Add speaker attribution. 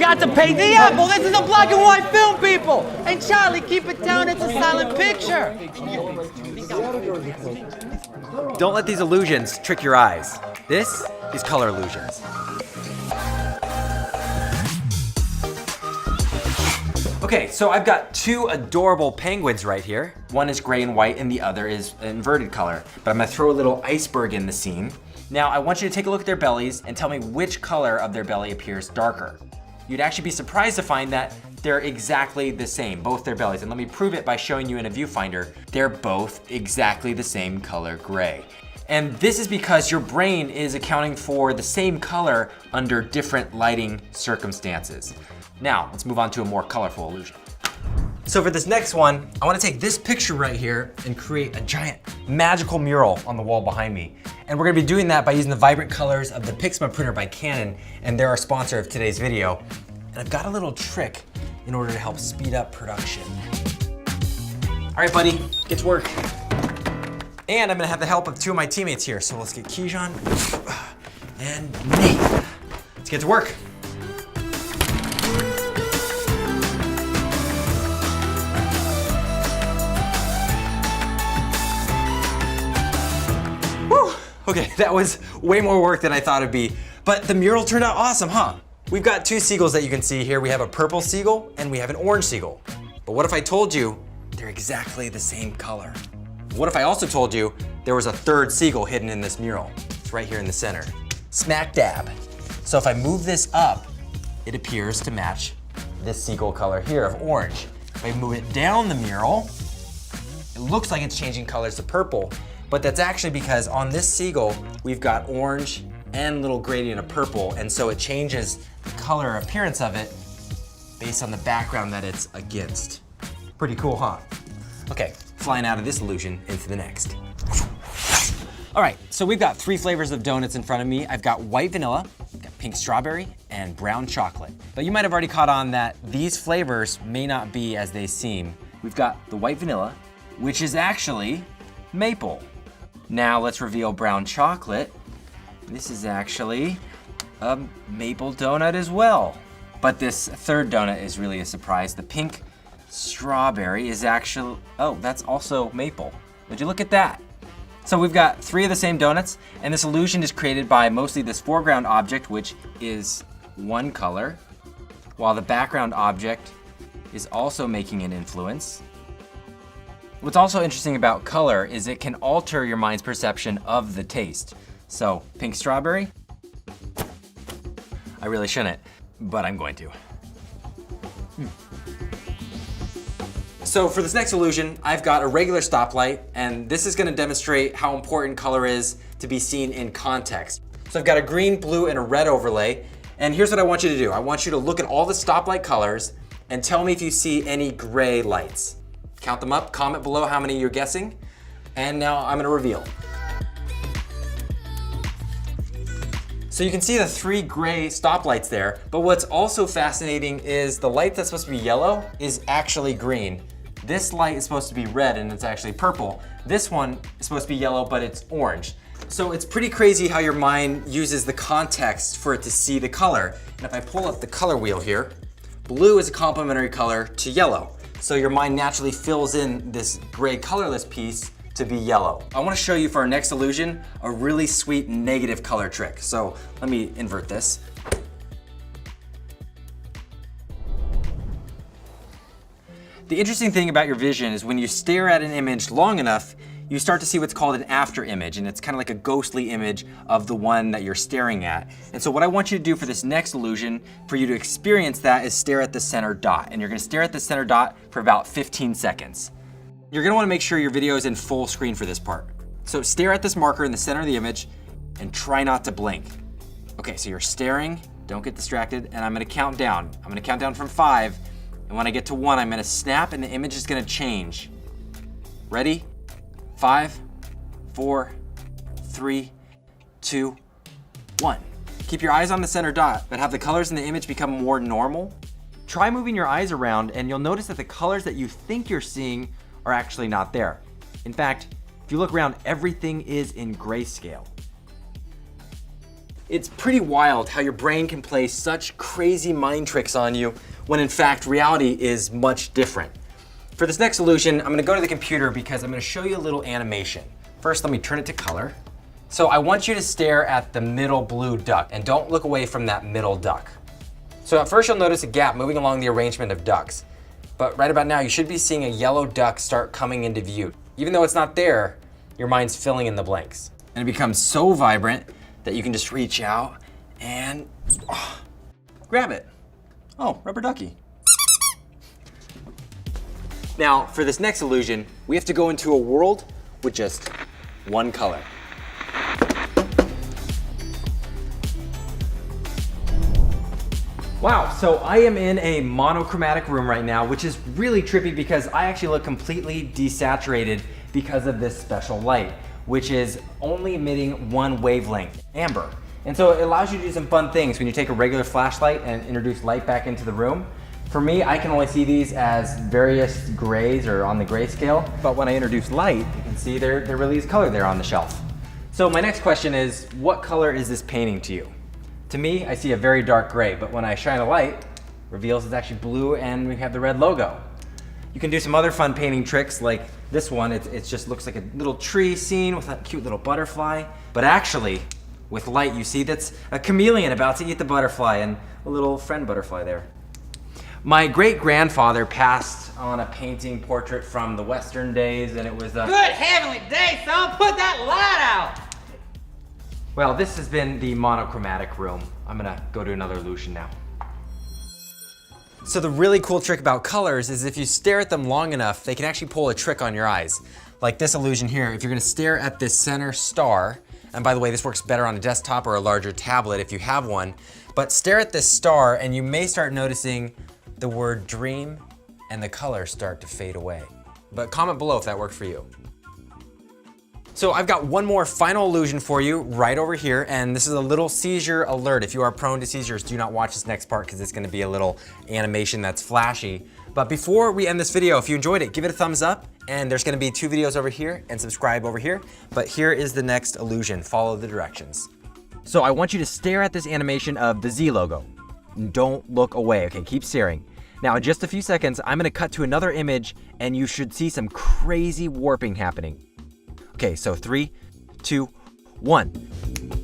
Speaker 1: forgot to pay the apple. This is a black and white film, people. And Charlie, keep it down. It's a silent picture.
Speaker 2: Don't let these illusions trick your eyes. This is color illusions. Okay, so I've got two adorable penguins right here. One is gray and white and the other is inverted color. But I'm gonna throw a little iceberg in the scene. Now I want you to take a look at their bellies and tell me which color of their belly appears darker. You'd actually be surprised to find that they're exactly the same, both their bellies. And let me prove it by showing you in a viewfinder. They're both exactly the same color gray. And this is because your brain is accounting for the same color under different lighting circumstances. Now, let's move on to a more colorful illusion. So for this next one, I wanna take this picture right here and create a giant magical mural on the wall behind me. And we're gonna be doing that by using the vibrant colors of the Pixma printer by Canon, and they're our sponsor of today's video. And I've got a little trick in order to help speed up production. All right, buddy, get to work. And I'm gonna have the help of two of my teammates here. So let's get Kijan and Nate. Let's get to work. Okay, that was way more work than I thought it'd be, but the mural turned out awesome, huh? We've got two seagulls that you can see here. We have a purple seagull and we have an orange seagull. But what if I told you they're exactly the same color? What if I also told you there was a third seagull hidden in this mural? It's right here in the center, smack dab. So if I move this up, it appears to match this seagull color here of orange. If I move it down the mural, it looks like it's changing colors to purple. But that's actually because on this seagull, we've got orange and little gradient of purple, and so it changes the color appearance of it based on the background that it's against. Pretty cool, huh? Okay, flying out of this illusion into the next. All right, so we've got three flavors of donuts in front of me. I've got white vanilla, got pink strawberry, and brown chocolate. But you might have already caught on that these flavors may not be as they seem. We've got the white vanilla, which is actually maple. Now let's reveal brown chocolate. This is actually a maple donut as well. But this third donut is really a surprise. The pink strawberry is actually, oh, that's also maple. Would you look at that? So we've got three of the same donuts, and this illusion is created by mostly this foreground object, which is one color, while the background object is also making an influence. What's also interesting about color is it can alter your mind's perception of the taste. So, pink strawberry. I really shouldn't, but I'm going to. So for this next illusion, I've got a regular stoplight, and this is gonna demonstrate how important color is to be seen in context. So I've got a green, blue, and a red overlay, and here's what I want you to do. I want you to look at all the stoplight colors and tell me if you see any gray lights. Count them up, comment below how many you're guessing, and now I'm gonna reveal. So you can see the three gray stoplights there, but what's also fascinating is the light that's supposed to be yellow is actually green. This light is supposed to be red and it's actually purple. This one is supposed to be yellow, but it's orange. So it's pretty crazy how your mind uses the context for it to see the color. And if I pull up the color wheel here, blue is a complementary color to yellow. So your mind naturally fills in this gray colorless piece to be yellow. I wanna show you for our next illusion, a really sweet negative color trick. So let me invert this. The interesting thing about your vision is when you stare at an image long enough, you start to see what's called an after image, and it's kind of like a ghostly image of the one that you're staring at. And so what I want you to do for this next illusion, for you to experience that, is stare at the center dot. And you're gonna stare at the center dot for about 15 seconds. You're gonna wanna make sure your video is in full screen for this part. So stare at this marker in the center of the image and try not to blink. Okay, so you're staring, don't get distracted, and I'm gonna count down. I'm gonna count down from 5, and when I get to 1, I'm gonna snap and the image is gonna change. Ready? 5, 4, 3, 2, 1. Keep your eyes on the center dot, but have the colors in the image become more normal. Try moving your eyes around and you'll notice that the colors that you think you're seeing are actually not there. In fact, if you look around, everything is in grayscale. It's pretty wild how your brain can play such crazy mind tricks on you when in fact reality is much different. For this next illusion, I'm gonna go to the computer because I'm gonna show you a little animation. First, let me turn it to color. So I want you to stare at the middle blue duck and don't look away from that middle duck. So at first you'll notice a gap moving along the arrangement of ducks. But right about now, you should be seeing a yellow duck start coming into view. Even though it's not there, your mind's filling in the blanks. And it becomes so vibrant that you can just reach out and grab it. Oh, rubber ducky. Now, for this next illusion, we have to go into a world with just one color. Wow, so I am in a monochromatic room right now, which is really trippy because I actually look completely desaturated because of this special light, which is only emitting one wavelength, amber. And so it allows you to do some fun things when you take a regular flashlight and introduce light back into the room. For me, I can only see these as various grays or on the gray scale, but when I introduce light, you can see there really is color there on the shelf. So my next question is, what color is this painting to you? To me, I see a very dark gray, but when I shine a light, it reveals it's actually blue and we have the red logo. You can do some other fun painting tricks like this one. It just looks like a little tree scene with a cute little butterfly. But actually, with light, you see that's a chameleon about to eat the butterfly and a little friend butterfly there. My great-grandfather passed on a painting portrait from the Western days, and it was a...
Speaker 1: Good heavenly day, son! Put that light out!
Speaker 2: Well, this has been the monochromatic room. I'm gonna go to another illusion now. So the really cool trick about colors is if you stare at them long enough, they can actually pull a trick on your eyes. Like this illusion here, if you're gonna stare at this center star, and by the way, this works better on a desktop or a larger tablet if you have one, but stare at this star and you may start noticing the word dream and the colors start to fade away. But comment below if that worked for you. So I've got one more final illusion for you right over here, and this is a little seizure alert. If you are prone to seizures, do not watch this next part because it's gonna be a little animation that's flashy. But before we end this video, if you enjoyed it, give it a thumbs up, and there's gonna be 2 videos over here and subscribe over here. But here is the next illusion, follow the directions. So I want you to stare at this animation of the Z logo. Don't look away, okay, keep staring. Now in just a few seconds, I'm gonna cut to another image and you should see some crazy warping happening. Okay, so 3, 2, 1.